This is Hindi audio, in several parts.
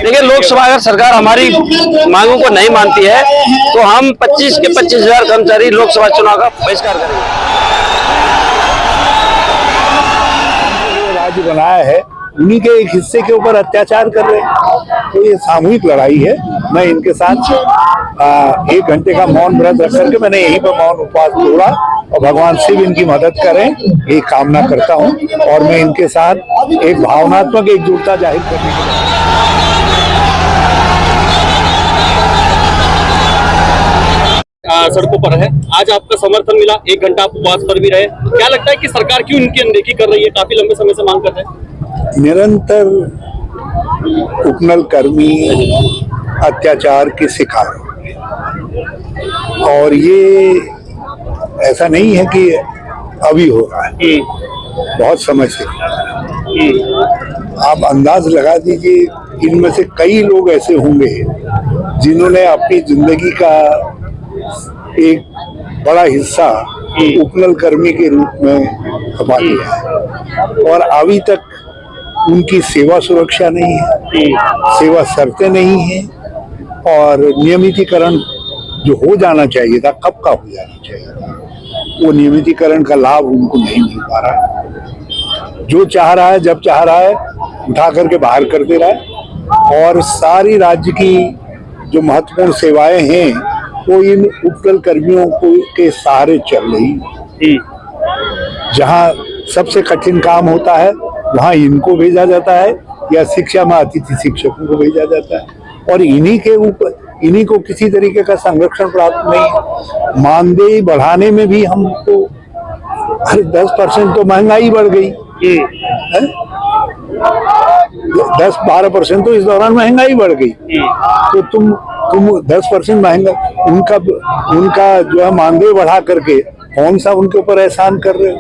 देखिए, लोकसभा अगर सरकार हमारी मांगों को नहीं मानती है तो हम 25 के 25,000 कर्मचारी लोकसभा चुनाव का बहिष्कार करेंगे। राज्य बनाया है उन्हीं के एक हिस्से के ऊपर अत्याचार कर रहे हैं, तो ये सामूहिक लड़ाई है। मैं इनके साथ 1 घंटे का मौन व्रत रख करके मैंने यहीं पर मौन उपवास तोड़ा और भगवान शिव इनकी मदद करें ये कामना करता हूं। और मैं इनके साथ एक भावनात्मक एकजुटता जाहिर करने के लिए सड़कों पर है। आज आपका समर्थन मिला, 1 घंटा आप उपवास पर भी रहे। क्या लगता है कि सरकार क्यों इनकी अनदेखी कर रही है? काफी लंबे समय से मांग कर रहे हैं। निरंतर उपनल कर्मी अत्याचार के शिकार, और ये ऐसा नहीं है कि अभी हो रहा है, बहुत समय से। आप अंदाज लगा दीजिए, इनमें से कई लोग ऐसे होंगे जिन्होंने अपनी जिंदगी का एक बड़ा हिस्सा उपनल कर्मी के रूप में खपा लिया है और अभी तक उनकी सेवा सुरक्षा नहीं है, सेवा शर्तें नहीं है, और नियमितीकरण जो हो जाना चाहिए था, कब का हो जाना चाहिए था, वो नियमितीकरण का लाभ उनको नहीं मिल पा रहा। जो चाह रहा है, जब चाह रहा है, उठा करके बाहर कर दे रहा है। और सारी राज्य की जो महत्वपूर्ण सेवाएं हैं वो इन उपनल कर्मियों को के सहारे चल रही। जहाँ सबसे कठिन काम होता है वहाँ इनको भेजा जाता है, या शिक्षा में अतिथि शिक्षकों को भेजा जाता है, और इन्हीं को किसी तरीके का संरक्षण प्राप्त नहीं है। मानदेय बढ़ाने में भी हमको 10% तो महंगाई बढ़ गई, 10-12% तो इस दौरान महंगाई बढ़ गई। तो तुम 10% महंगा उनका जो है मानदेय बढ़ा करके कौन सा उनके ऊपर एहसान कर रहे हो,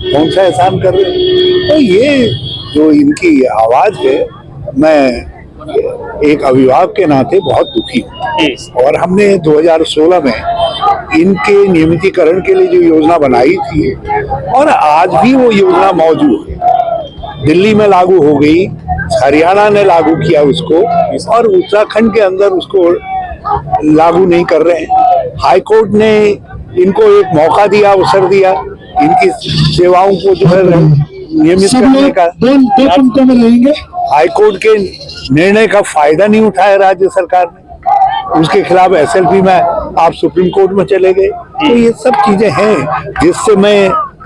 कौन सा एहसान कर रहे हो? तो ये जो इनकी आवाज है, मैं एक अभिभावक के नाते बहुत दुखी हूँ। और हमने 2016 में इनके नियमितीकरण के लिए जो योजना बनाई थी, और आज भी वो योजना मौजूद है, दिल्ली में लागू हो गई, हरियाणा ने लागू किया उसको, और उत्तराखंड के अंदर उसको लागू नहीं कर रहे हैं। हाई कोर्ट ने इनको एक मौका दिया, अवसर दिया, इनकी सेवाओं को जो है नियमित करने का। हाई कोर्ट के निर्णय का फायदा नहीं उठाया राज्य सरकार ने, उसके खिलाफ SLP में आप सुप्रीम कोर्ट में चले गए। तो ये सब चीजें हैं जिससे मैं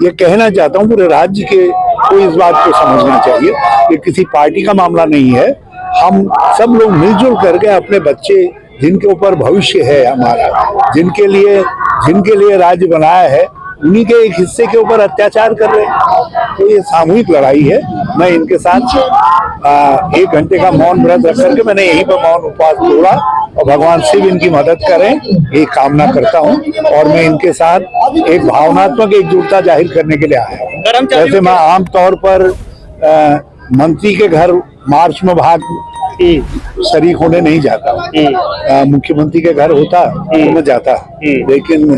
ये कहना चाहता हूँ पूरे राज्य के को इस बात को समझना चाहिए कि किसी पार्टी का मामला नहीं है। हम सब लोग मिलजुल करके अपने बच्चे जिनके ऊपर भविष्य है हमारा, जिनके लिए राज्य बनाया है, उन्हीं के एक हिस्से के ऊपर अत्याचार कर रहे हैं। तो ये सामूहिक लड़ाई है। मैं इनके साथ 1 घंटे का मौन व्रत रख करके मैंने यहीं पर मौन उपवास तोड़ा और भगवान शिव इनकी मदद करें ये कामना करता हूं। और मैं इनके साथ एक भावनात्मक एकजुटता जाहिर करने के लिए आया हूं। जैसे मैं आमतौर पर मंत्री के घर मार्च में भाग शरीक होने नहीं जाता, मुख्यमंत्री के घर होता तो मैं जाता, लेकिन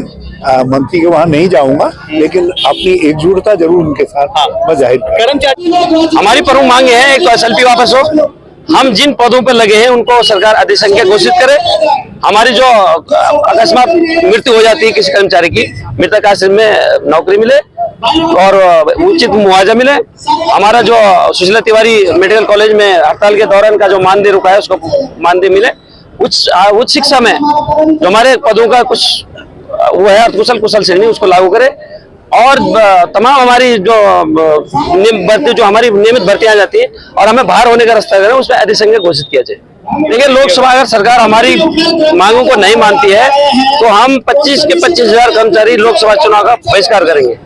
मंत्री के वहां नहीं जाऊंगा, लेकिन अपनी एकजुटता जरूर उनके साथ मैं जाहिर करूंगा। हमारी प्रमुख मांगे हैं, एक तो SLP वापस हो, हम जिन पदों पर लगे हैं उनको सरकार अधिसंख्यक घोषित करे, हमारी जो अकस्मात मृत्यु हो जाती है किसी कर्मचारी की, मृतक आश्रम में नौकरी मिले और उचित मुआवजा मिले। हमारा जो सुशीला तिवारी मेडिकल कॉलेज में हड़ताल के दौरान का जो मानदेय रुका है उसको मानदेय मिले। उच्च शिक्षा में जो हमारे पदों का कुछ वो है कुशल श्रेणी उसको लागू करे, और तमाम हमारी जो हमारी नियमित भर्तियां जाती है और हमें बाहर होने का रास्ता करें, उसमें अधिसंख्यक घोषित किया जाए। देखिए, लोकसभा अगर सरकार हमारी मांगों को नहीं मानती है तो हम 25 के 25,000 कर्मचारी लोकसभा चुनाव का बहिष्कार करेंगे।